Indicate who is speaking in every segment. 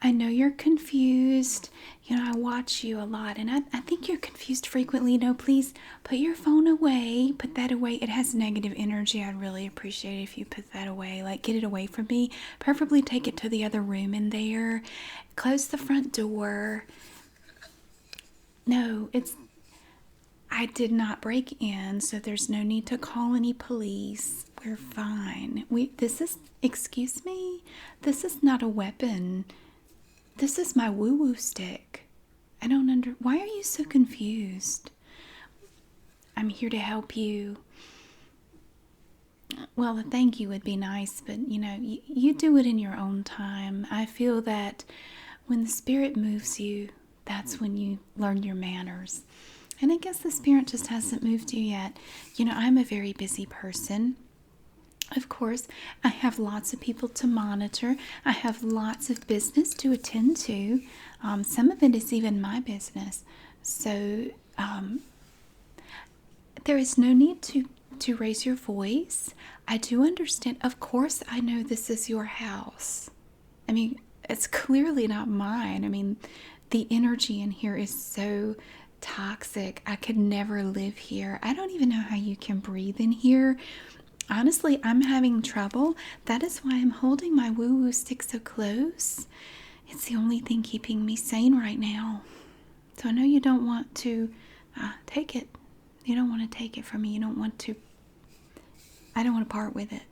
Speaker 1: I know you're confused. I watch you a lot, and I think you're confused frequently. Please put your phone away. Put that away. It has negative energy. I'd really appreciate it if you put that away. Like, get it away from me. Preferably take it to the other room in there. Close the front door. No, I did not break in, so there's no need to call any police. We're fine. Excuse me? This is not a weapon. This is my woo-woo stick. Why are you so confused? I'm here to help you. Well, a thank you would be nice, but you do it in your own time. I feel that when the spirit moves you, that's when you learn your manners. And I guess the spirit just hasn't moved you yet. I'm a very busy person. Of course, I have lots of people to monitor. I have lots of business to attend to. Some of it is even my business. So there is no need to raise your voice. I do understand. Of course, I know this is your house. I mean, it's clearly not mine. I mean, the energy in here is so toxic. I could never live here. I don't even know how you can breathe in here. Honestly, I'm having trouble. That is why I'm holding my woo-woo stick so close. It's the only thing keeping me sane right now. So I know you don't want to take it. You don't want to take it from me. I don't want to part with it.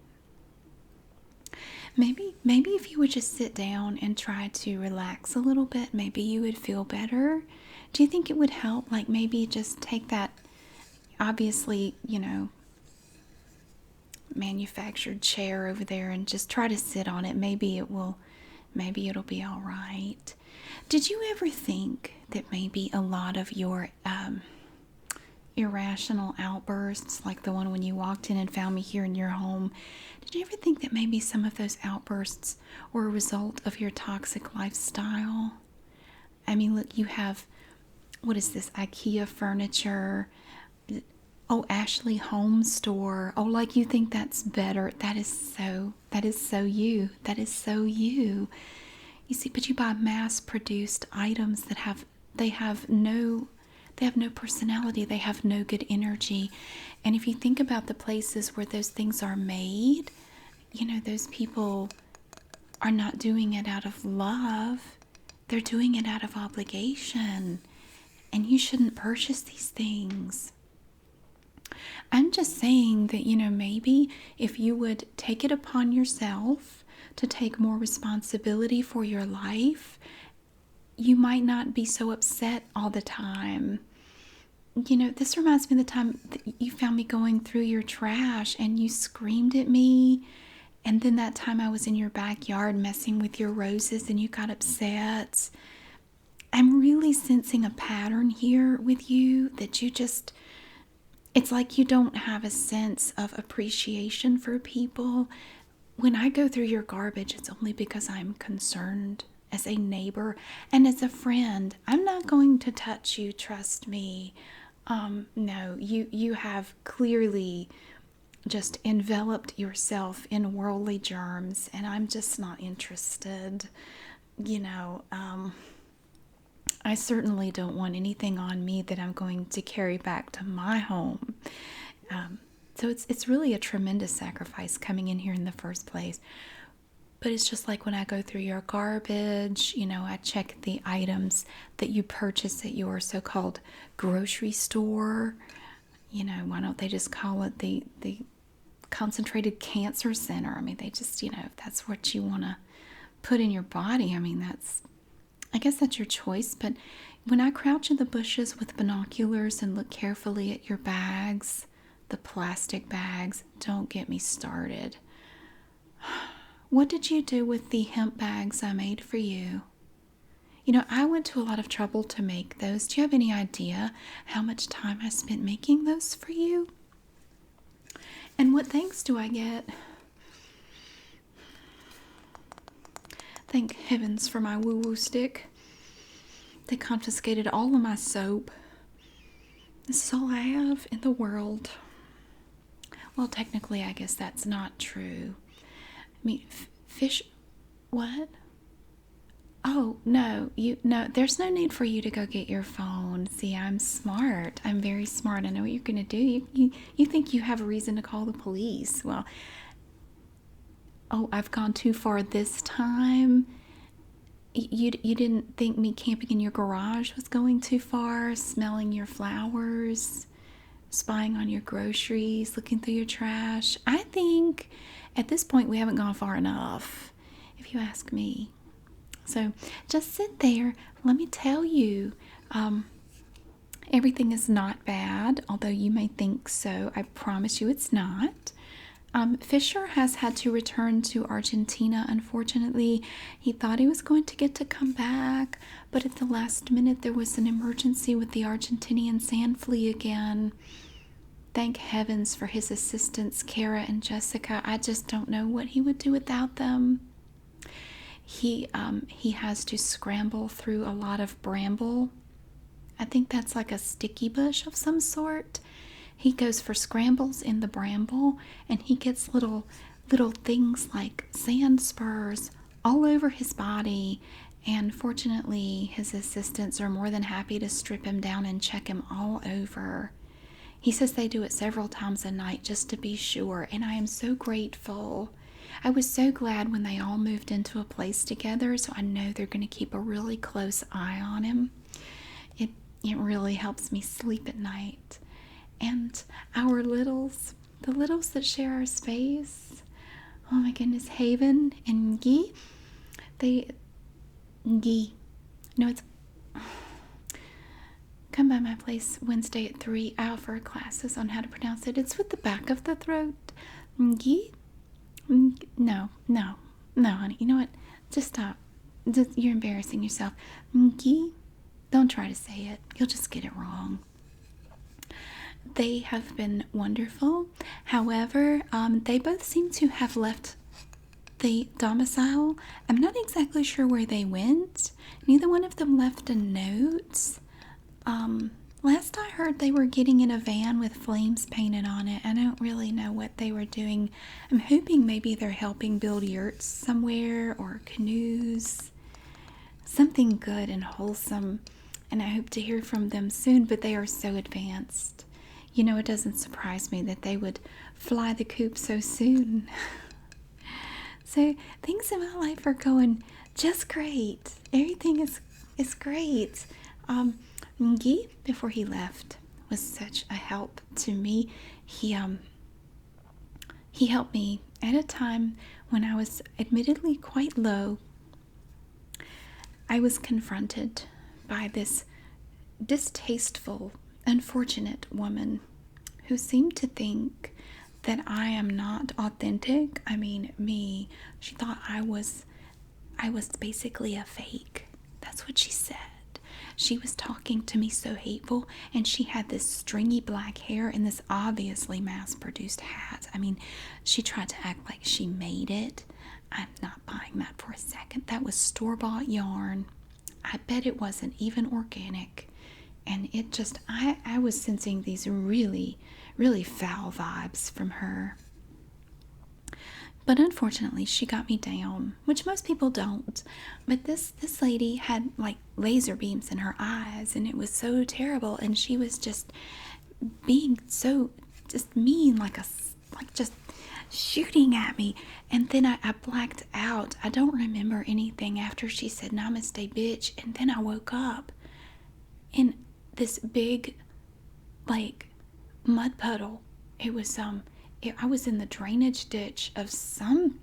Speaker 1: Maybe if you would just sit down and try to relax a little bit, maybe you would feel better. Do you think it would help? Like, maybe just take that, obviously, manufactured chair over there and just try to sit on it. Maybe it'll be all right. Did you ever think that maybe a lot of your irrational outbursts, like the one when you walked in and found me here in your home, did you ever think that maybe some of those outbursts were a result of your toxic lifestyle? I mean, look, you have, what is this, IKEA furniture? Oh, Ashley Home Store. Oh, like you think that's better. That is so you. That is so you. You see, but you buy mass-produced items that have no personality. They have no good energy. And if you think about the places where those things are made, those people are not doing it out of love. They're doing it out of obligation. And you shouldn't purchase these things. I'm just saying that, maybe if you would take it upon yourself to take more responsibility for your life, you might not be so upset all the time. This reminds me of the time that you found me going through your trash and you screamed at me. And then that time I was in your backyard messing with your roses and you got upset. I'm really sensing a pattern here with you that it's like you don't have a sense of appreciation for people. When I go through your garbage, it's only because I'm concerned as a neighbor and as a friend. I'm not going to touch you, trust me. No, you have clearly just enveloped yourself in worldly germs, and I'm just not interested. I certainly don't want anything on me that I'm going to carry back to my home. So it's really a tremendous sacrifice coming in here in the first place. But it's just like when I go through your garbage, I check the items that you purchase at your so-called grocery store. Why don't they just call it the concentrated cancer center? I mean, they just, if that's what you want to put in your body, I mean, I guess that's your choice. But when I crouch in the bushes with binoculars and look carefully at your bags, the plastic bags, don't get me started. What did you do with the hemp bags I made for you? I went to a lot of trouble to make those. Do you have any idea how much time I spent making those for you? And what thanks do I get? Thank heavens for my woo-woo stick. They confiscated all of my soap. This is all I have in the world. Well, technically, I guess that's not true. I mean, fish... What? Oh, no, no, there's no need for you to go get your phone. See, I'm smart. I'm very smart. I know what you're going to do. You think you have a reason to call the police. Well, oh, I've gone too far this time. You didn't think me camping in your garage was going too far, smelling your flowers, spying on your groceries, looking through your trash. I think at this point we haven't gone far enough, if you ask me. So just sit there. Let me tell you, everything is not bad, although you may think so. I promise you it's not. Fisher has had to return to Argentina, unfortunately. He thought he was going to get to come back, but at the last minute there was an emergency with the Argentinian sand flea again. Thank heavens for his assistants, Kara and Jessica. I just don't know what he would do without them. He has to scramble through a lot of bramble. I think that's like a sticky bush of some sort. He goes for scrambles in the bramble, and he gets little things like sand spurs all over his body. And fortunately, his assistants are more than happy to strip him down and check him all over. He says they do it several times a night just to be sure, and I am so grateful. I was so glad when they all moved into a place together, so I know they're going to keep a really close eye on him. It really helps me sleep at night. And our littles, the littles that share our space, oh my goodness, Haven and Guy, no, it's, come by my place Wednesday at 3. I offer classes on how to pronounce it. It's with the back of the throat. Guy? No, honey. You know what? Just stop. You're embarrassing yourself. Guy? Don't try to say it. You'll just get it wrong. They have been wonderful. However, they both seem to have left the domicile. I'm not exactly sure where they went. Neither one of them left a note. Last I heard, they were getting in a van with flames painted on it. I don't really know what they were doing. I'm hoping maybe they're helping build yurts somewhere or canoes. Something good and wholesome. And I hope to hear from them soon, but they are so advanced. You know, it doesn't surprise me that they would fly the coop so soon. So things in my life are going just great. Everything is great. Guy, before he left, was such a help to me. He helped me at a time when I was admittedly quite low. I was confronted by this distasteful, unfortunate woman who seemed to think that I am not authentic. I mean, me. She thought I was basically a fake. That's what she said. She was talking to me so hateful, and she had this stringy black hair and this obviously mass-produced hat. I mean, she tried to act like she made it. I'm not buying that for a second. That was store-bought yarn. I bet it wasn't even organic. And it just, I was sensing these really, really foul vibes from her. But unfortunately, she got me down, which most people don't. But this lady had like laser beams in her eyes, and it was so terrible. And she was just being so just mean, like just shooting at me. And then I blacked out. I don't remember anything after she said "Namaste, bitch." And then I woke up in this big, like, mud puddle. It was I was in the drainage ditch of some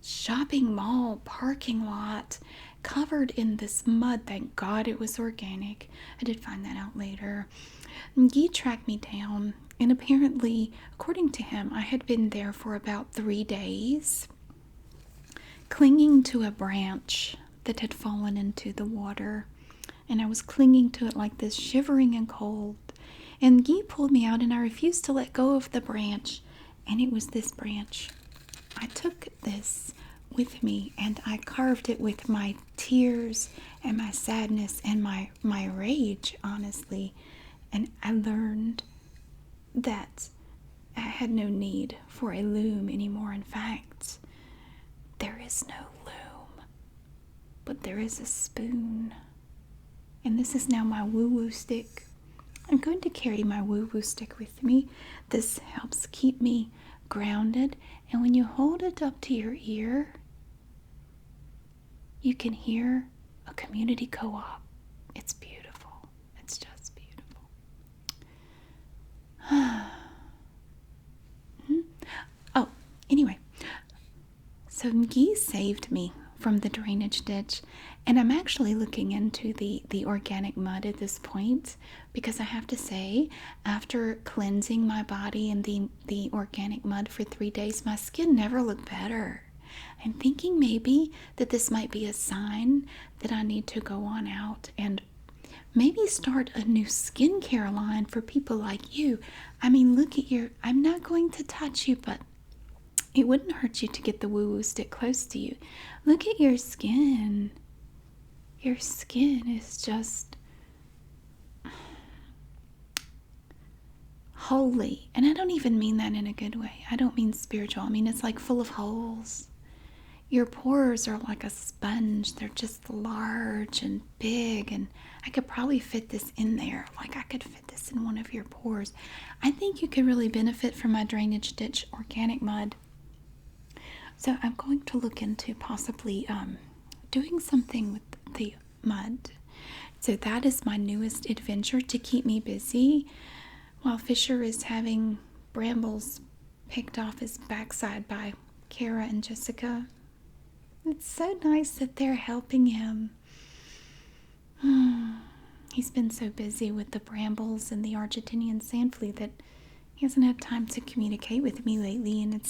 Speaker 1: shopping mall parking lot, covered in this mud. Thank God it was organic. I did find that out later. Guy tracked me down, and apparently, according to him, I had been there for about 3 days, clinging to a branch that had fallen into the water. And I was clinging to it like this, shivering and cold. And Guy pulled me out, and I refused to let go of the branch. And it was this branch. I took this with me, and I carved it with my tears and my sadness and my rage, honestly. And I learned that I had no need for a loom anymore. In fact, there is no loom. but there is a spoon. And this is now my woo-woo stick. I'm going to carry my woo-woo stick with me. This helps keep me grounded. And when you hold it up to your ear, you can hear a community co-op. It's beautiful. It's just beautiful. Oh, anyway. So Guy saved me from the drainage ditch, and I'm actually looking into the organic mud at this point, because I have to say, after cleansing my body in the organic mud for 3 days, my skin never looked better. I'm thinking maybe that this might be a sign that I need to go on out and maybe start a new skincare line for people like you. I mean, look at your, I'm not going to touch you, but it wouldn't hurt you to get the woo-woo stick close to you. Look at your skin. Your skin is just holy. And I don't even mean that in a good way. I don't mean spiritual. I mean, it's like full of holes. Your pores are like a sponge. They're just large and big. And I could probably fit this in there. Like I could fit this in one of your pores. I think you could really benefit from my drainage ditch organic mud. So I'm going to look into possibly doing something with the mud. So that is my newest adventure to keep me busy while Fisher is having brambles picked off his backside by Kara and Jessica. It's so nice that they're helping him. He's been so busy with the brambles and the Argentinian sand flea that he hasn't had time to communicate with me lately, and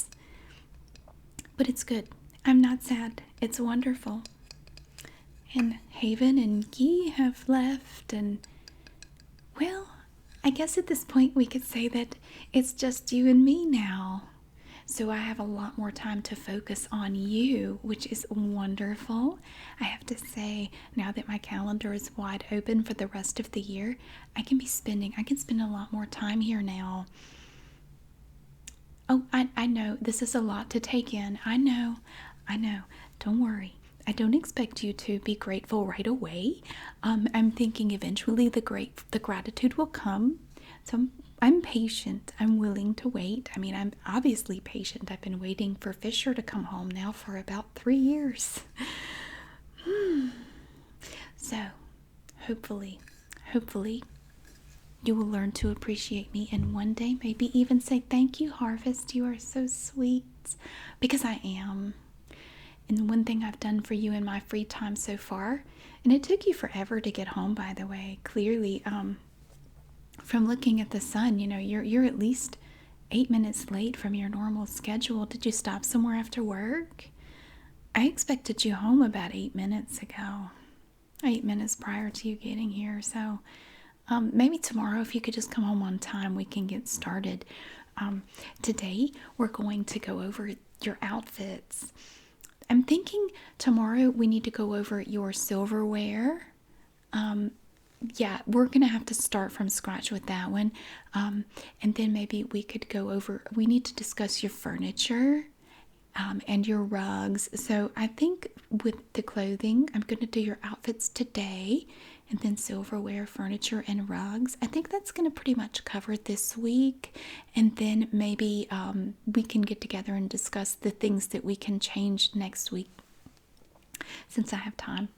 Speaker 1: but it's good. I'm not sad. It's wonderful. And Haven and Guy have left, and well, I guess at this point we could say that it's just you and me now. So I have a lot more time to focus on you, which is wonderful. I have to say, now that my calendar is wide open for the rest of the year, I can spend a lot more time here now. Oh, I know, this is a lot to take in. I know. Don't worry. I don't expect you to be grateful right away. I'm thinking eventually the gratitude will come. So I'm patient. I'm willing to wait. I mean, I'm obviously patient. I've been waiting for Fisher to come home now for about 3 years. So, hopefully, you will learn to appreciate me, and one day maybe even say, thank you, Harvest. You are so sweet. Because I am. And one thing I've done for you in my free time so far, and it took you forever to get home, by the way, clearly, from looking at the sun, you know, you're at least 8 minutes late from your normal schedule. Did you stop somewhere after work? I expected you home about 8 minutes ago. 8 minutes prior to you getting here. So maybe tomorrow, if you could just come home on time, we can get started. Today, we're going to go over your outfits. I'm thinking tomorrow we need to go over your silverware. Yeah, we're going to have to start from scratch with that one. And then maybe we could go over, we need to discuss your furniture and your rugs. So I think with the clothing, I'm going to do your outfits today, and then silverware, furniture, and rugs. I think that's going to pretty much cover it this week. And then maybe we can get together and discuss the things that we can change next week, since I have time.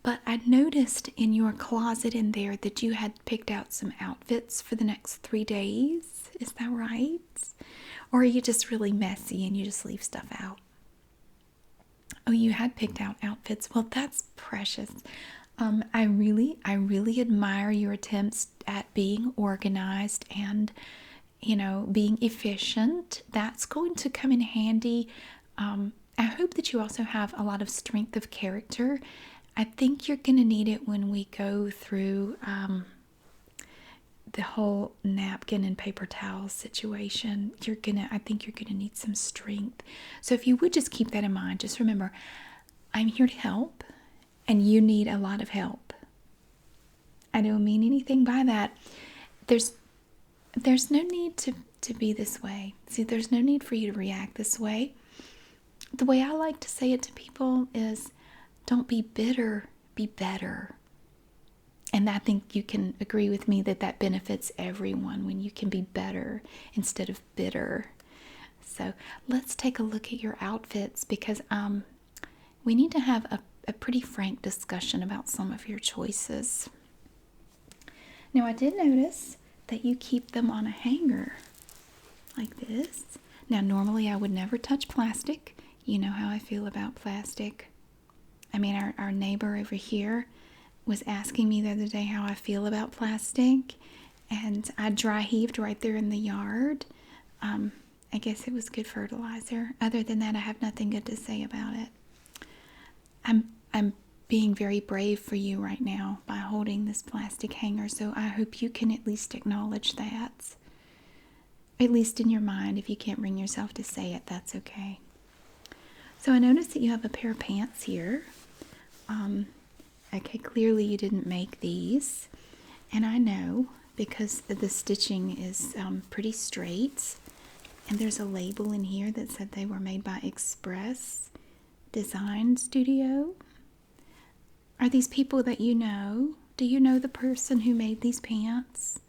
Speaker 1: But I noticed in your closet in there that you had picked out some outfits for the next 3 days. Is that right? Or are you just really messy and you just leave stuff out? Oh, you had picked out outfits. Well, that's precious. I really admire your attempts at being organized and, you know, being efficient. That's going to come in handy. I hope that you also have a lot of strength of character. I think you're going to need it when we go through the whole napkin and paper towel situation. I think you're gonna need some strength. So if you would just keep that in mind, just remember, I'm here to help, and you need a lot of help. I don't mean anything by that. There's no need to be this way. See, there's no need for you to react this way. The way I like to say it to people is, Don't be bitter, be better. And I think you can agree with me that that benefits everyone when you can be better instead of bitter. So let's take a look at your outfits because we need to have a pretty frank discussion about some of your choices. Now, I did notice that you keep them on a hanger like this. Now, normally I would never touch plastic. You know how I feel about plastic. I mean, our neighbor over here was asking me the other day how I feel about plastic, and I dry heaved right there in the yard. I guess it was good fertilizer. Other than that, I have nothing good to say about it. I'm being very brave for you right now by holding this plastic hanger, so I hope you can at least acknowledge that. At least in your mind. If you can't bring yourself to say it, that's okay. So I noticed that you have a pair of pants here. Okay, clearly you didn't make these. And I know because the stitching is pretty straight. And there's a label in here that said they were made by Express Design Studio. Are these people that you know? Do you know the person who made these pants?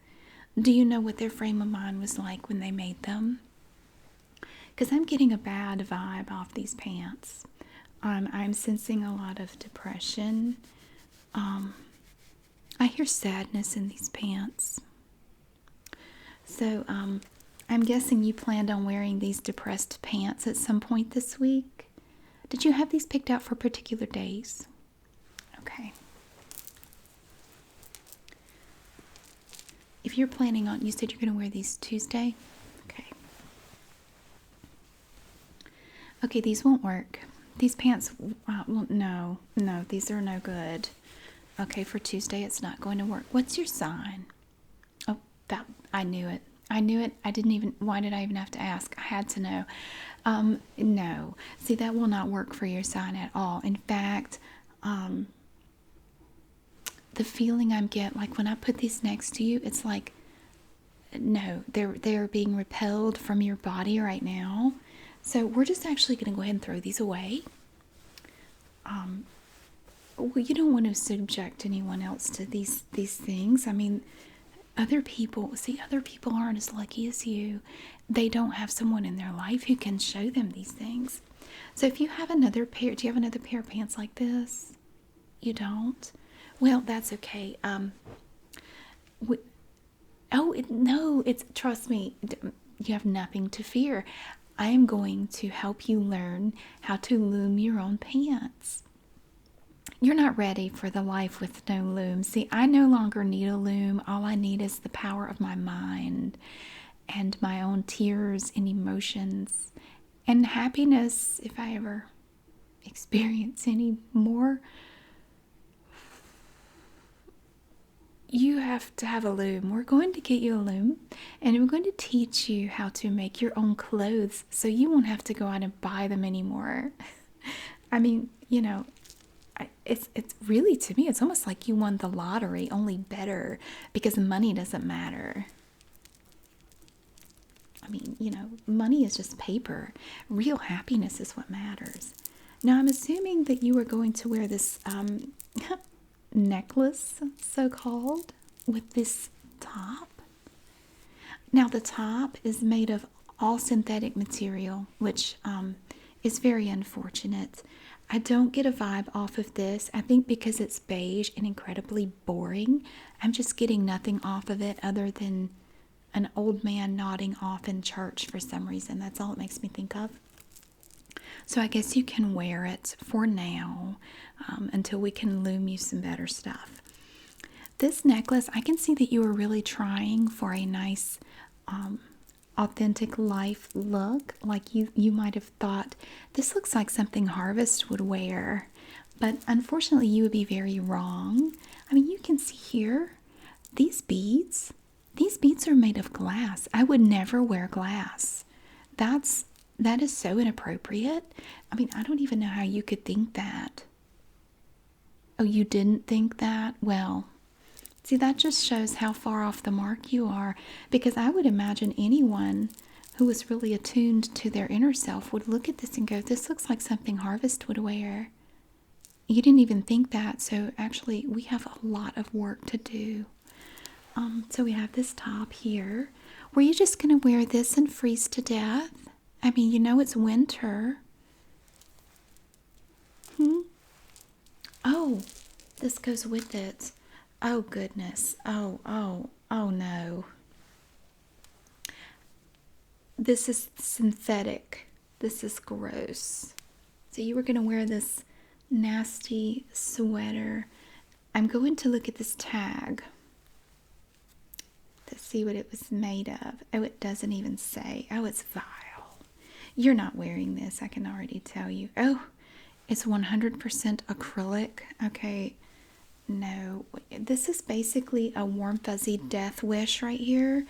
Speaker 1: Do you know what their frame of mind was like when they made them? Because I'm getting a bad vibe off these pants. I'm sensing a lot of depression. I hear sadness in these pants. So I'm guessing you planned on wearing these depressed pants at some point this week. Did you have these picked out for particular days? Okay. If you're planning on, you said you're going to wear these Tuesday? Okay. Okay, these won't work. These pants, no, these are no good. Okay, for Tuesday it's not going to work. What's your sign? Oh, I knew it. I knew it. Why did I even have to ask? I had to know. No. See, that will not work for your sign at all. In fact, the feeling I'm getting, like when I put these next to you, it's like, no, they're being repelled from your body right now. So we're just actually going to go ahead and throw these away. Well, you don't want to subject anyone else to these things. I mean, other people aren't as lucky as you. They don't have someone in their life who can show them these things. So if you have another pair, do you have another pair of pants like this? You don't? Well, that's okay. Trust me, you have nothing to fear. I am going to help you learn how to loom your own pants. You're not ready for the life with no loom. See, I no longer need a loom. All I need is the power of my mind and my own tears and emotions and happiness, if I ever experience any more. You have to have a loom. We're going to get you a loom, and we're going to teach you how to make your own clothes so you won't have to go out and buy them anymore. I mean, it's really, to me, it's almost like you won the lottery, only better, because money doesn't matter. I mean, money is just paper. Real happiness is what matters. Now, I'm assuming that you are going to wear this necklace, so-called, with this top. Now, the top is made of all synthetic material, which is very unfortunate. I don't get a vibe off of this. I think because it's beige and incredibly boring, I'm just getting nothing off of it other than an old man nodding off in church for some reason. That's all it makes me think of. So I guess you can wear it for now until we can loom you some better stuff. This necklace, I can see that you were really trying for a nice authentic life look. Like you might have thought, this looks like something Harvest would wear. But unfortunately, you would be very wrong. I mean, you can see here, these beads are made of glass. I would never wear glass. That is so inappropriate. I mean, I don't even know how you could think that. Oh, you didn't think that? Well, see, that just shows how far off the mark you are, because I would imagine anyone who was really attuned to their inner self would look at this and go, this looks like something Harvest would wear. You didn't even think that. So actually, we have a lot of work to do. So we have this top here. Were you just going to wear this and freeze to death? I mean, you know it's winter. Hmm? Oh, this goes with it. Oh, goodness. Oh no. This is synthetic. This is gross. So you were going to wear this nasty sweater. I'm going to look at this tag to see what it was made of. Oh, it doesn't even say. Oh, it's vile. You're not wearing this, I can already tell you. Oh, it's 100% acrylic. Okay, no. This is basically a warm fuzzy death wish right here.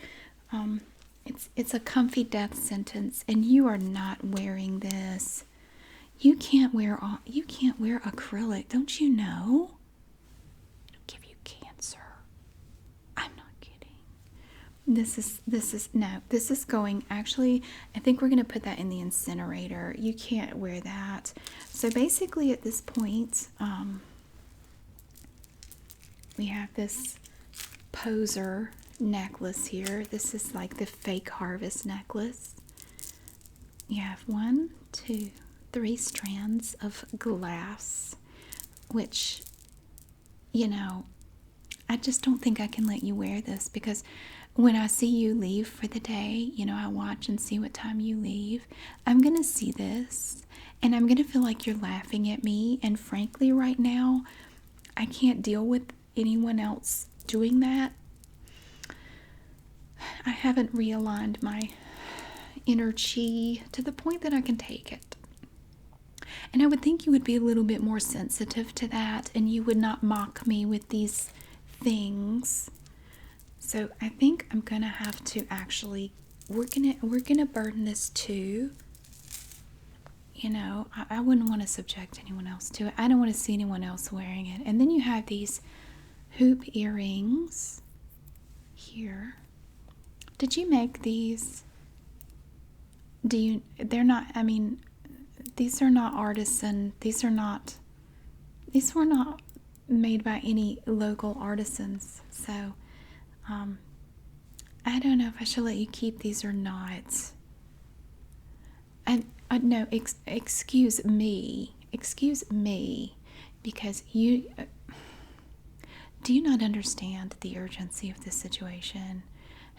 Speaker 1: It's a comfy death sentence, and you are not wearing this. You can't wear acrylic, don't you know? It'll give you cancer. I'm not kidding. This is going, actually, I think we're going to put that in the incinerator. You can't wear that. So basically at this point, we have this poser necklace here. This is like the fake harvest necklace. You have 1, 2, 3 strands of glass, which, you know, I just don't think I can let you wear this, because when I see you leave for the day, you know, I watch and see what time you leave. I'm going to see this and I'm going to feel like you're laughing at me. And frankly, right now, I can't deal with anyone else doing that. I haven't realigned my inner chi to the point that I can take it. And I would think you would be a little bit more sensitive to that, and you would not mock me with these things. So I think I'm gonna have to actually, we're gonna burn this too. You know, I wouldn't want to subject anyone else to it. I don't want to see anyone else wearing it. And then you have these hoop earrings here. Did you make these? They're not, I mean, these are not artisan. These were not made by any local artisans. So, I don't know if I should let you keep these or not. And no, excuse me, because you do you not understand the urgency of this situation?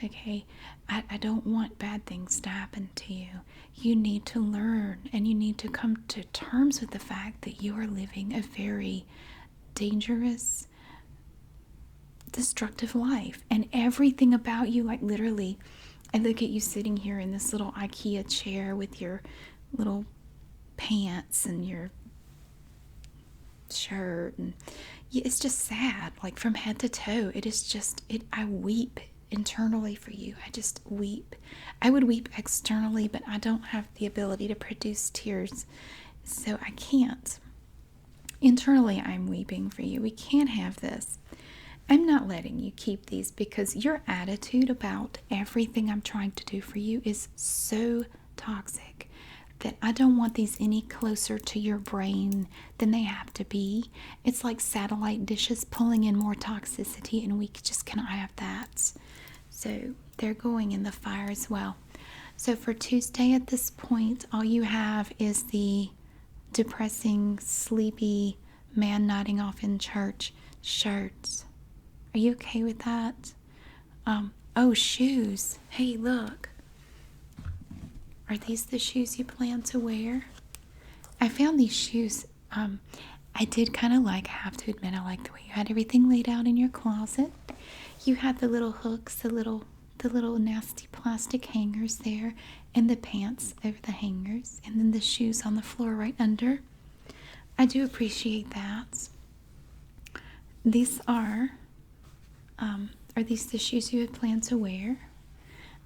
Speaker 1: Okay, I don't want bad things to happen to you. You need to learn, and you need to come to terms with the fact that you are living a very dangerous, destructive life, and everything about you, like literally, I look at you sitting here in this little IKEA chair with your little pants and your shirt, and it's just sad, like from head to toe. It is just, I weep internally for you. I just weep. I would weep externally, but I don't have the ability to produce tears, so I can't. Internally, I'm weeping for you. We can't have this. I'm not letting you keep these, because your attitude about everything I'm trying to do for you is so toxic that I don't want these any closer to your brain than they have to be. It's like satellite dishes pulling in more toxicity, and we just cannot have that. So they're going in the fire as well. So for Tuesday at this point, all you have is the depressing, sleepy man nodding off in church shirts. Are you okay with that? Oh, shoes. Hey, look. Are these the shoes you plan to wear? I found these shoes. I did kind of like, I have to admit, I like the way you had everything laid out in your closet. You had the little hooks, the little nasty plastic hangers there, and the pants over the hangers, and then the shoes on the floor right under. I do appreciate that. These are these the shoes you had planned to wear?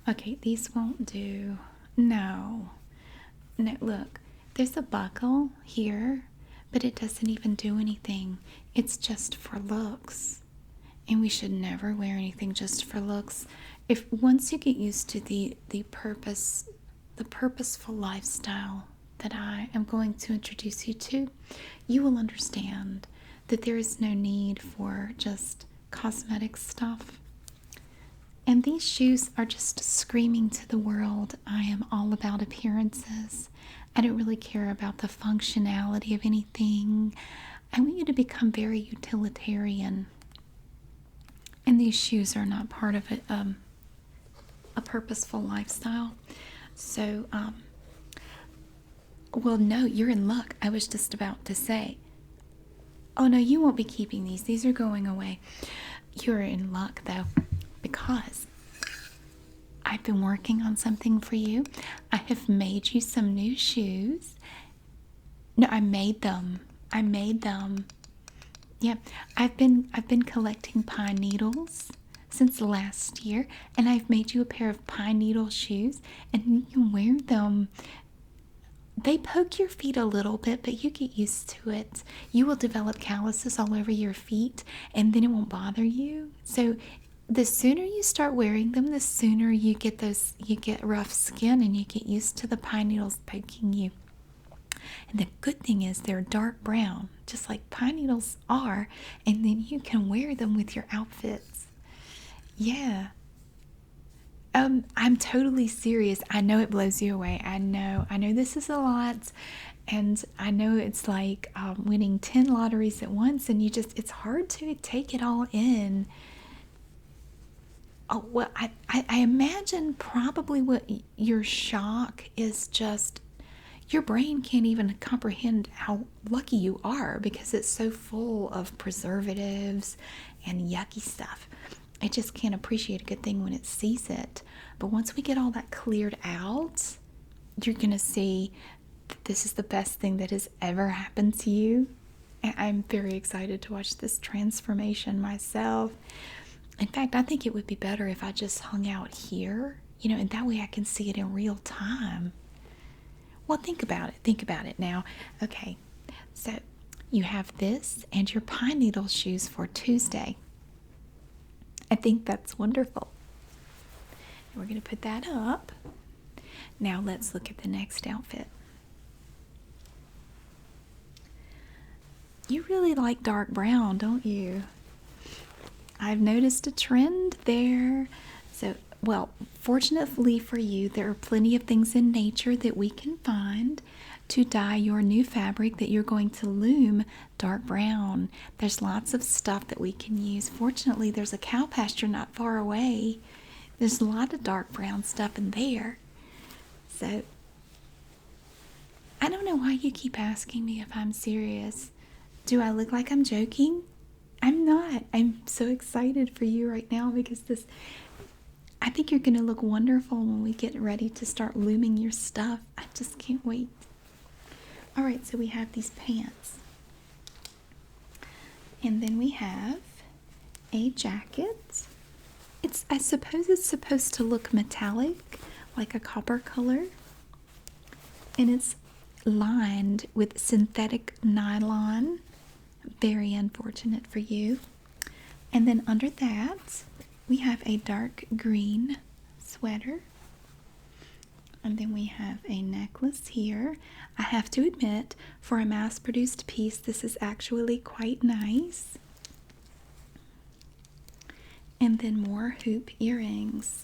Speaker 1: Okay, these won't do. No, look, there's a buckle here, but it doesn't even do anything. It's just for looks, and we should never wear anything just for looks. If once you get used to the purposeful lifestyle that I am going to introduce you to, you will understand that there is no need for just cosmetic stuff. And these shoes are just screaming to the world, I am all about appearances. I don't really care about the functionality of anything. I want you to become very utilitarian. And these shoes are not part of a purposeful lifestyle. So, well, no, you're in luck. I was just about to say, oh no, you won't be keeping these. These are going away. You're in luck though, because I've been working on something for you. I have made you some new shoes. No, I made them. I made them. Yeah, I've been collecting pine needles since last year, and I've made you a pair of pine needle shoes, and you can wear them. They poke your feet a little bit, but you get used to it. You will develop calluses all over your feet, and then it won't bother you. So the sooner you start wearing them, the sooner you get rough skin and you get used to the pine needles poking you. And the good thing is they're dark brown, just like pine needles are, and then you can wear them with your outfits. Yeah. I'm totally serious. I know it blows you away. I know this is a lot, and I know it's like winning 10 lotteries at once, and it's hard to take it all in. Oh, well, I imagine probably what your shock is just your brain can't even comprehend how lucky you are because it's so full of preservatives and yucky stuff. It just can't appreciate a good thing when it sees it. But once we get all that cleared out, you're going to see that this is the best thing that has ever happened to you. And I'm very excited to watch this transformation myself. In fact, I think it would be better if I just hung out here, and that way I can see it in real time. Well, think about it. Think about it now. Okay, so you have this and your pine needle shoes for Tuesday. I think that's wonderful. And we're going to put that up. Now let's look at the next outfit. You really like dark brown, don't you? I've noticed a trend there. So, well, fortunately for you, there are plenty of things in nature that we can find to dye your new fabric that you're going to loom dark brown. There's lots of stuff that we can use. Fortunately, there's a cow pasture not far away. There's a lot of dark brown stuff in there. So, I don't know why you keep asking me if I'm serious. Do I look like I'm joking? I'm not. I'm so excited for you right now because I think you're going to look wonderful when we get ready to start looming your stuff. I just can't wait. All right, so we have these pants. And then we have a jacket. I suppose it's supposed to look metallic, like a copper color. And it's lined with synthetic nylon. Very unfortunate for you. And then under that, we have a dark green sweater. And then we have a necklace here. I have to admit, for a mass-produced piece, this is actually quite nice. And then more hoop earrings.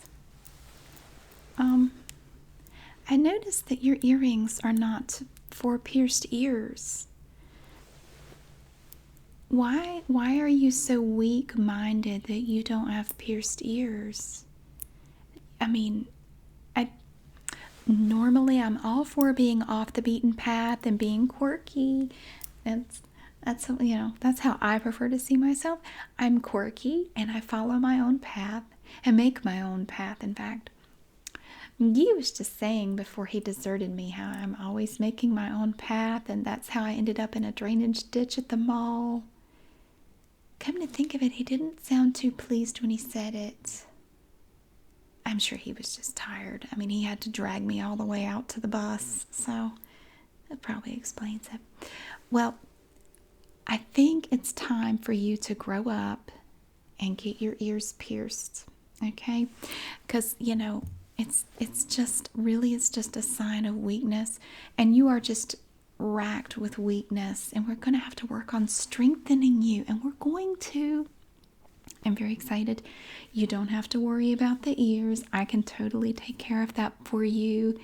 Speaker 1: I noticed that your earrings are not for pierced ears. Why are you so weak-minded that you don't have pierced ears? I mean, normally I'm all for being off the beaten path and being quirky. That's how I prefer to see myself. I'm quirky and I follow my own path and make my own path, in fact. Guy was just saying before he deserted me how I'm always making my own path, and that's how I ended up in a drainage ditch at the mall. Come to think of it, he didn't sound too pleased when he said it. I'm sure he was just tired. I mean, he had to drag me all the way out to the bus, so that probably explains it. Well, I think it's time for you to grow up and get your ears pierced, okay? Because, It's just really, it's just a sign of weakness, and you are just racked with weakness, and we're going to have to work on strengthening you, and we're going to. I'm very excited. You don't have to worry about the ears. I can totally take care of that for you.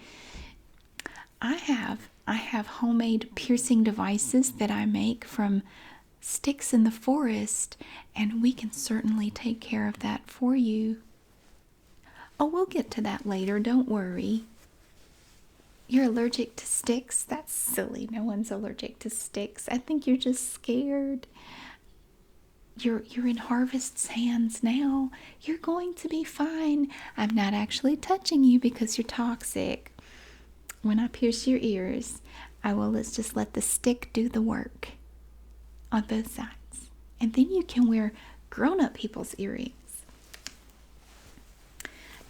Speaker 1: I have homemade piercing devices that I make from sticks in the forest, and we can certainly take care of that for you. Oh, we'll get to that later. Don't worry. You're allergic to sticks? That's silly. No one's allergic to sticks. I think you're just scared. You're in Harvest's hands now. You're going to be fine. I'm not actually touching you because you're toxic. When I pierce your ears, I will just let the stick do the work on both sides. And then you can wear grown-up people's earrings.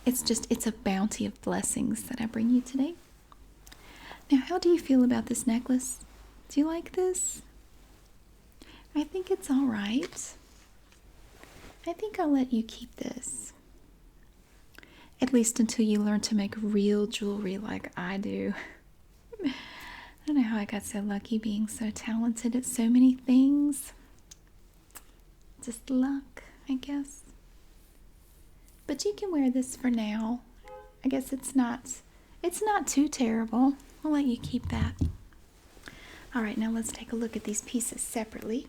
Speaker 1: It's a bounty of blessings that I bring you today. Now, how do you feel about this necklace? Do you like this? I think it's all right. I think I'll let you keep this. At least until you learn to make real jewelry like I do. I don't know how I got so lucky being so talented at so many things. Just luck, I guess. But you can wear this for now. I guess it's not too terrible. I'll let you keep that. All right, now let's take a look at these pieces separately.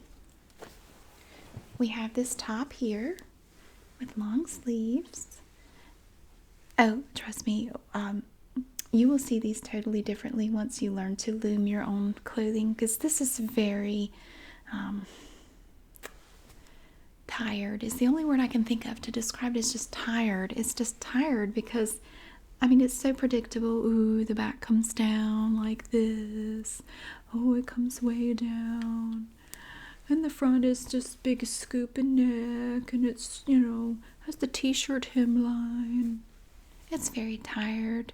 Speaker 1: We have this top here with long sleeves. Oh, trust me, you will see these totally differently once you learn to loom your own clothing, because this is very tired is the only word I can think of to describe it. Is just tired. It's just tired because, I mean, it's so predictable. Ooh, the back comes down like this. Oh, it comes way down. And the front is just big scoop and neck, and it's, has the t-shirt hemline. It's very tired.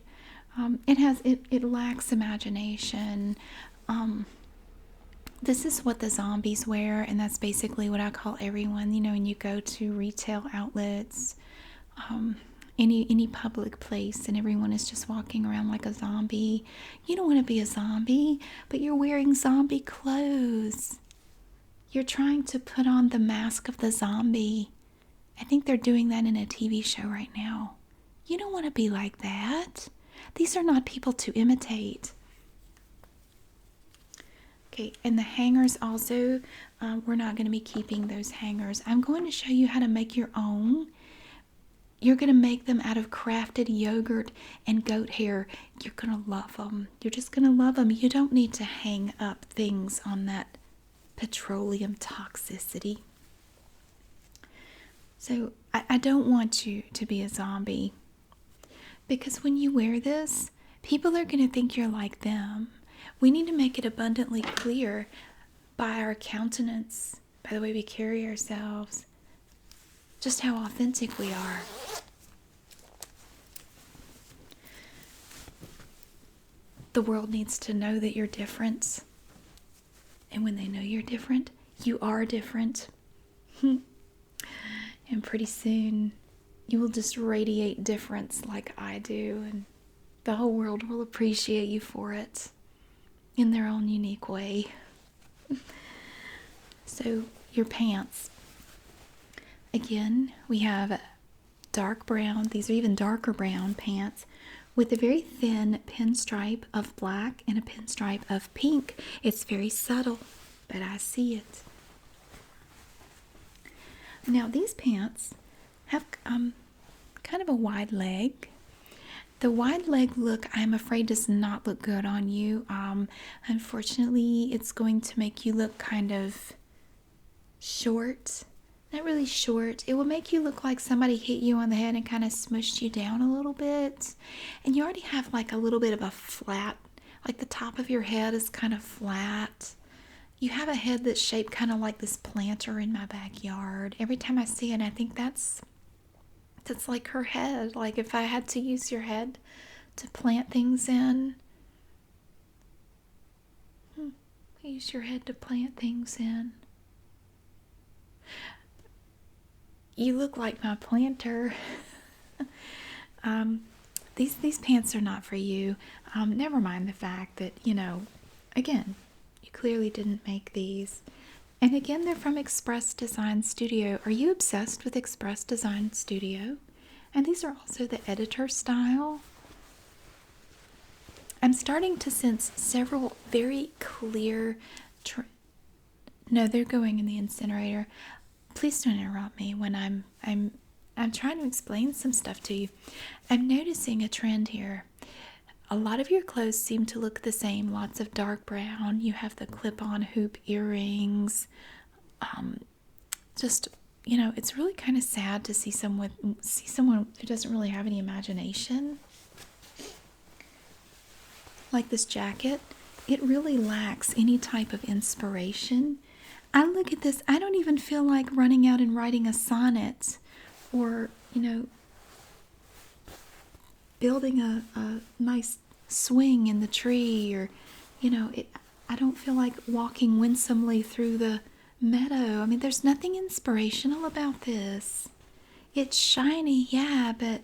Speaker 1: It lacks imagination. This is what the zombies wear, and that's basically what I call everyone. When you go to retail outlets, any public place, and everyone is just walking around like a zombie. You don't want to be a zombie, but you're wearing zombie clothes. You're trying to put on the mask of the zombie. I think they're doing that in a TV show right now. You don't want to be like that. These are not people to imitate. Okay, and the hangers also, we're not going to be keeping those hangers. I'm going to show you how to make your own. You're going to make them out of crafted yogurt and goat hair. You're going to love them. You're just going to love them. You don't need to hang up things on that petroleum toxicity. So I don't want you to be a zombie, because when you wear this, people are going to think you're like them. We need to make it abundantly clear by our countenance, by the way we carry ourselves, just how authentic we are. The world needs to know that you're different. And when they know you're different, you are different. And pretty soon, you will just radiate difference like I do, and the whole world will appreciate you for it in their own unique way. So, your pants. Again, we have dark brown, these are even darker brown pants with a very thin pinstripe of black and a pinstripe of pink. It's very subtle, but I see it. Now, these pants have kind of a wide leg. The wide leg look, I'm afraid, does not look good on you. Unfortunately, it's going to make you look kind of short. Not really short. It will make you look like somebody hit you on the head and kind of smushed you down a little bit. And you already have like a little bit of a flat, like the top of your head is kind of flat. You have a head that's shaped kind of like this planter in my backyard. Every time I see it, I think that's like her head. Like if I had to use your head to plant things in. Use your head to plant things in. You look like my planter. these pants are not for you. Never mind the fact that, again, you clearly didn't make these. And again, they're from Express Design Studio. Are you obsessed with Express Design Studio? And these are also the editor style. I'm starting to sense several very clear. No, they're going in the incinerator. Please don't interrupt me when I'm trying to explain some stuff to you. I'm noticing a trend here. A lot of your clothes seem to look the same. Lots of dark brown. You have the clip-on hoop earrings. It's really kind of sad to see someone who doesn't really have any imagination. Like this jacket, it really lacks any type of inspiration. I look at this, I don't even feel like running out and writing a sonnet or, building a nice swing in the tree or, I don't feel like walking winsomely through the meadow. I mean, there's nothing inspirational about this. It's shiny, yeah, but,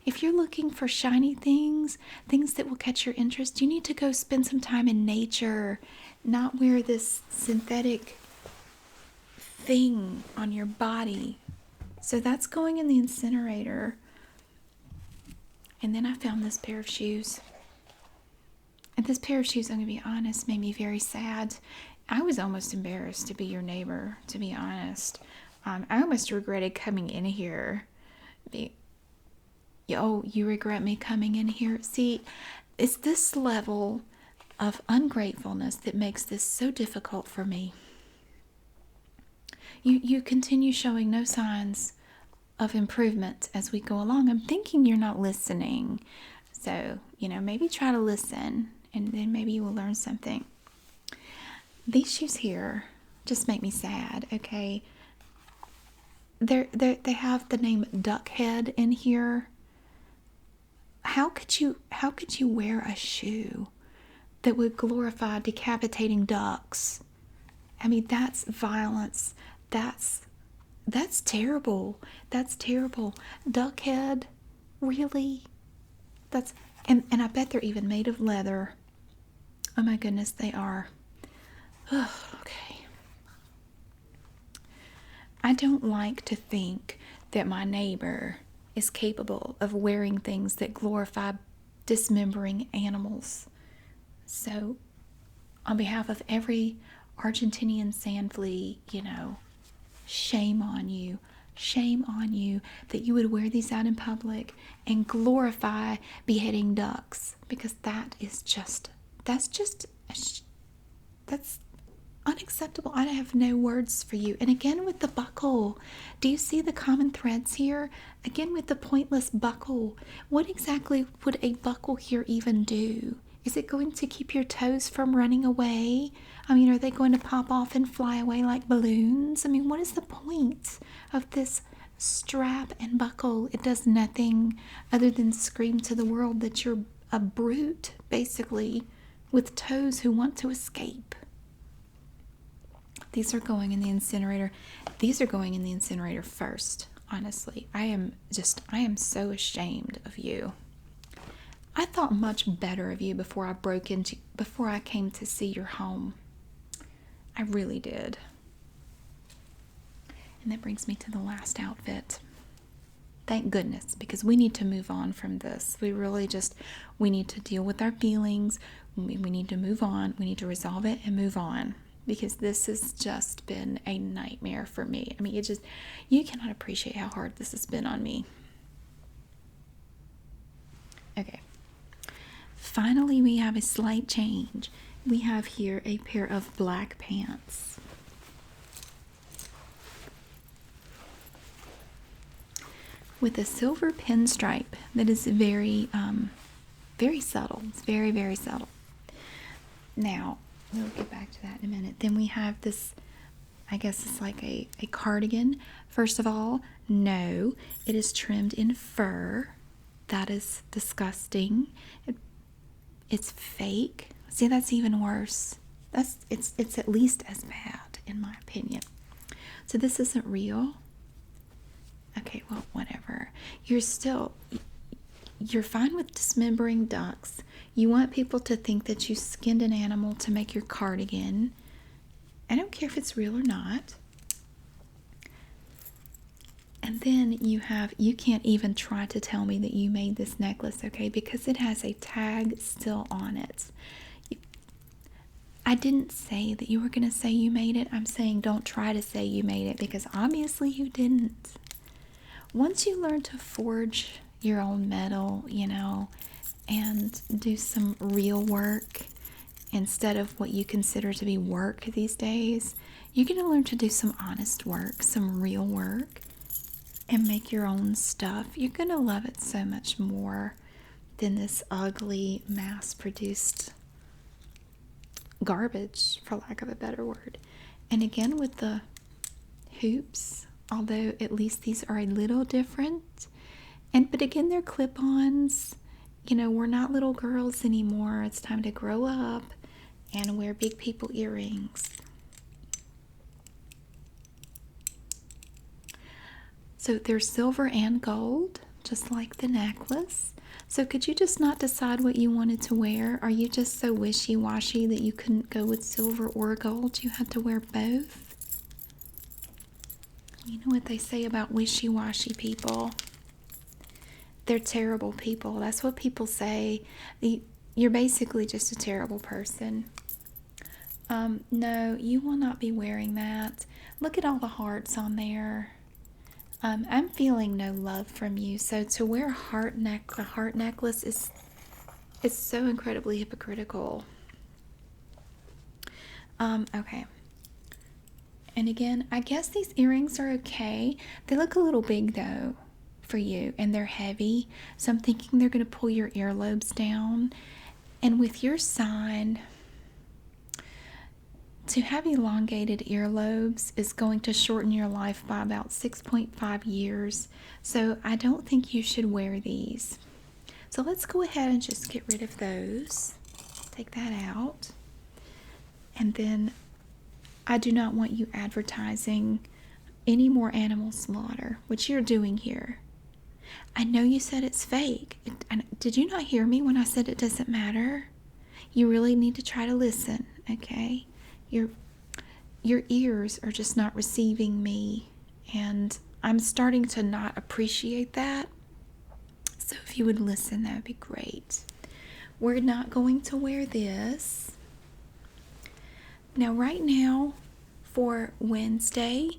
Speaker 1: if you're looking for shiny things that will catch your interest, you need to go spend some time in nature, not wear this synthetic thing on your body. So that's going in the incinerator. And then I found this pair of shoes. And this pair of shoes, I'm going to be honest, made me very sad. I was almost embarrassed to be your neighbor, to be honest. I almost regretted coming in here. Oh, you regret me coming in here? See, it's this level of ungratefulness that makes this so difficult for me. You continue showing no signs of improvement as we go along. I'm thinking you're not listening. So, maybe try to listen and then maybe you will learn something. These shoes here just make me sad, okay? They have the name Duckhead in here. How could you wear a shoe that would glorify decapitating ducks? I mean, that's violence. That's terrible. That's terrible. Duckhead, really? And I bet they're even made of leather. Oh my goodness, they are. Oh, okay. I don't like to think that my neighbor is capable of wearing things that glorify dismembering animals. So, on behalf of every Argentinian sand flea, shame on you. Shame on you that you would wear these out in public and glorify beheading ducks, because that's unacceptable. I have no words for you. And again with the buckle, do you see the common threads here? Again with the pointless buckle. What exactly would a buckle here even do? Is it going to keep your toes from running away? I mean, are they going to pop off and fly away like balloons? I mean, what is the point of this strap and buckle? It does nothing other than scream to the world that you're a brute, basically, with toes who want to escape. These are going in the incinerator. These are going in the incinerator first, honestly. I am so ashamed of you. I thought much better of you before I came to see your home. I really did. And that brings me to the last outfit. Thank goodness, because we need to move on from this. We need to deal with our feelings. We need to move on. We need to resolve it and move on, because this has just been a nightmare for me. I mean, you cannot appreciate how hard this has been on me. Okay. Finally, we have a slight change. We have here a pair of black pants. With a silver pinstripe that is very, very subtle. It's very, very subtle. Now, we'll get back to that in a minute. Then we have this, I guess it's like a cardigan. First of all, no, it is trimmed in fur. That is disgusting. It's fake. See, that's even worse. It's at least as bad, in my opinion. So this isn't real. Okay, well, whatever. you're fine with dismembering ducks. You want people to think that you skinned an animal to make your cardigan. I don't care if it's real or not. And then you can't even try to tell me that you made this necklace, okay? Because it has a tag still on it. I didn't say that you were going to say you made it. I'm saying don't try to say you made it, because obviously you didn't. Once you learn to forge your own metal, and do some real work instead of what you consider to be work these days, you're going to learn to do some honest work, some real work, and make your own stuff. You're going to love it so much more than this ugly, mass-produced garbage, for lack of a better word. And again, with the hoops, although at least these are a little different, but again, they're clip-ons. We're not little girls anymore. It's time to grow up and wear big people earrings. So they're silver and gold, just like the necklace. So could you just not decide what you wanted to wear? Are you just so wishy-washy that you couldn't go with silver or gold? You had to wear both? You know what they say about wishy-washy people? They're terrible people. That's what people say. You're basically just a terrible person. No, you will not be wearing that. Look at all the hearts on there. I'm feeling no love from you. So to wear a heart necklace is so incredibly hypocritical. Okay. And again, I guess these earrings are okay. They look a little big though for you, and they're heavy. So I'm thinking they're going to pull your earlobes down. And with your sign, to have elongated earlobes is going to shorten your life by about 6.5 years. So I don't think you should wear these. So let's go ahead and just get rid of those. Take that out. And then I do not want you advertising any more animal slaughter, which you're doing here. I know you said it's fake. Did you not hear me when I said it doesn't matter? You really need to try to listen, okay? Your ears are just not receiving me, and I'm starting to not appreciate that. So if you would listen, that would be great. We're not going to wear this. Now, right now, for Wednesday,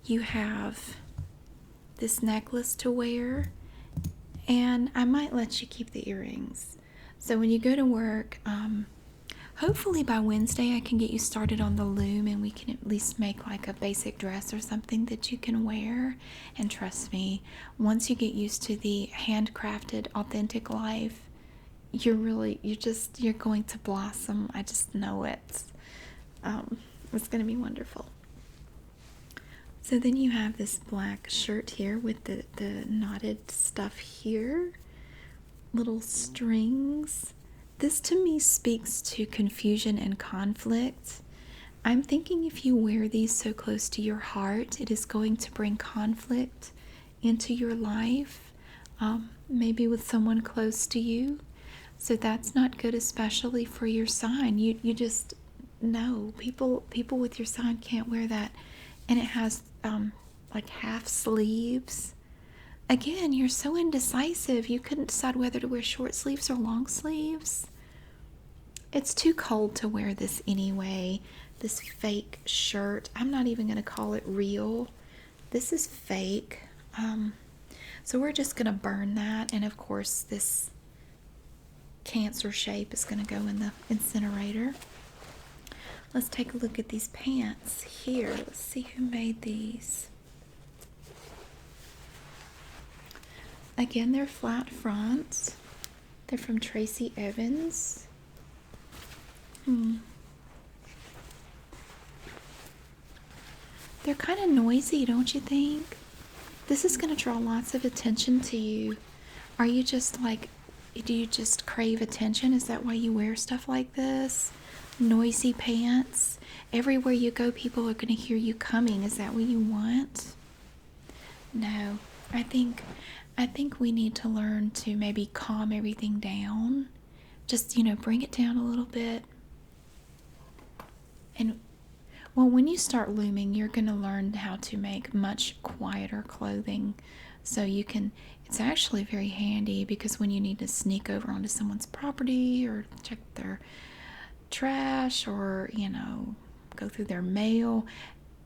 Speaker 1: you have this necklace to wear, and I might let you keep the earrings. So when you go to work, hopefully by Wednesday I can get you started on the loom, and we can at least make like a basic dress or something that you can wear. And trust me, once you get used to the handcrafted, authentic life, you're going to blossom. I just know it. It's going to be wonderful. So then you have this black shirt here with the knotted stuff here, little strings. This to me speaks to confusion and conflict. I'm thinking if you wear these so close to your heart, it is going to bring conflict into your life, maybe with someone close to you. So that's not good, especially for your sign. You just know people with your sign can't wear that. And it has like half sleeves. Again, you're so indecisive. You couldn't decide whether to wear short sleeves or long sleeves. It's too cold to wear this anyway. This fake shirt. I'm not even going to call it real. This is fake. So we're just going to burn that. And of course, this cancer shape is going to go in the incinerator. Let's take a look at these pants here. Let's see who made these. Again, they're flat fronts. They're from Tracy Evans. They're kind of noisy, don't you think? This is going to draw lots of attention to you. Are you just like, do you just crave attention? Is that why you wear stuff like this? Noisy pants. Everywhere you go, people are going to hear you coming. Is that what you want? No. I think I think we need to learn to maybe calm everything down. Just, bring it down a little bit. And well, when you start looming, you're going to learn how to make much quieter clothing. So it's actually very handy because when you need to sneak over onto someone's property or check their trash or, go through their mail,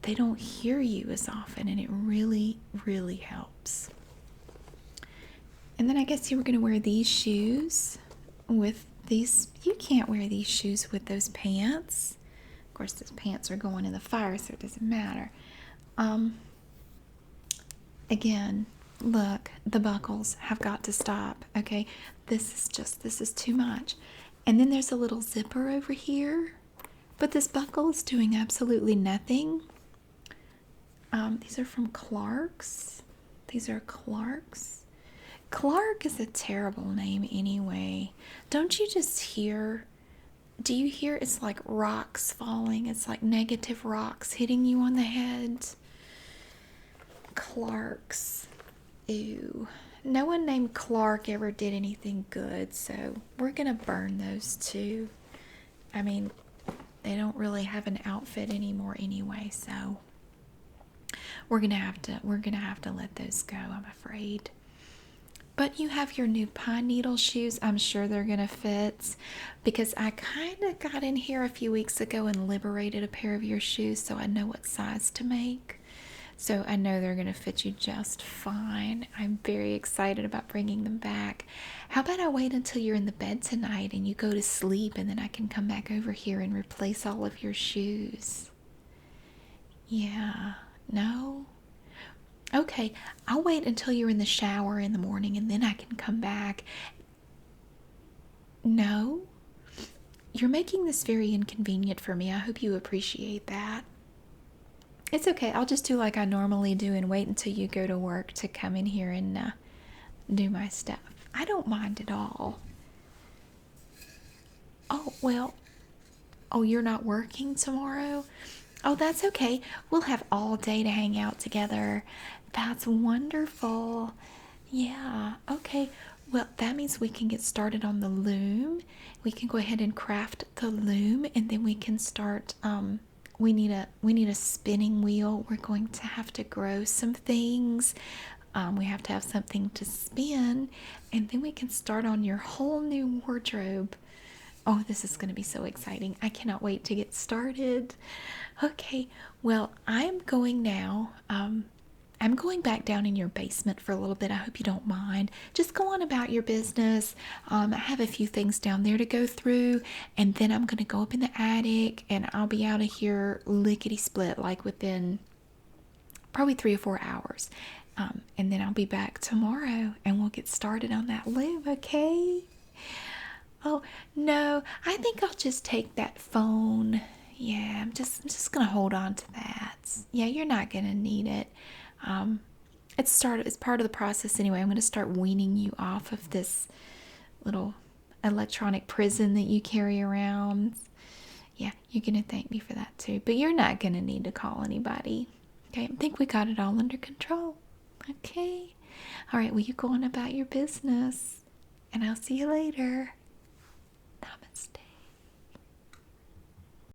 Speaker 1: they don't hear you as often, and it really, really helps. And then I guess you were going to wear these shoes with these. You can't wear these shoes with those pants. Of course, those pants are going in the fire, so it doesn't matter. Again, look, the buckles have got to stop, okay? This is too much. And then there's a little zipper over here, but this buckle is doing absolutely nothing. These are from Clark's. These are Clark's. Clark is a terrible name anyway. Don't you just hear? Do you hear it's like rocks falling? It's like negative rocks hitting you on the head. Clark's. Ew. No one named Clark ever did anything good, so we're gonna burn those too. I mean, they don't really have an outfit anymore anyway, so we're gonna have to let those go, I'm afraid. But you have your new pine needle shoes. I'm sure they're gonna fit, because I kind of got in here a few weeks ago and liberated a pair of your shoes, so I know what size to make. So I know they're gonna fit you just fine. I'm very excited about bringing them back. How about I wait until you're in the bed tonight and you go to sleep, and then I can come back over here and replace all of your shoes? Yeah. No? Okay, I'll wait until you're in the shower in the morning, and then I can come back. No? You're making this very inconvenient for me. I hope you appreciate that. It's okay. I'll just do like I normally do and wait until you go to work to come in here and do my stuff. I don't mind at all. Oh, well. Oh, you're not working tomorrow? Oh, that's okay. We'll have all day to hang out together. That's wonderful. Yeah, okay. Well, that means we can get started on the loom. We can go ahead and craft the loom, and then we can start. We need a spinning wheel. We're going to have to grow some things. We have to have something to spin, and then we can start on your whole new wardrobe. Oh, this is going to be so exciting. I cannot wait to get started. Okay, well, I'm going now. I'm going back down in your basement for a little bit. I hope you don't mind. Just go on about your business. I have a few things down there to go through, and then I'm going to go up in the attic, and I'll be out of here lickety-split, like within probably 3 or 4 hours. And then I'll be back tomorrow, and we'll get started on that loom, okay? Oh, no, I think I'll just take that phone. Yeah, I'm just gonna hold on to that. Yeah, you're not gonna need it. It's part of the process anyway. I'm gonna start weaning you off of this little electronic prison that you carry around. Yeah, you're gonna thank me for that too. But you're not gonna need to call anybody. Okay, I think we got it all under control. Okay. All right, well, you go on about your business, and I'll see you later. Namaste.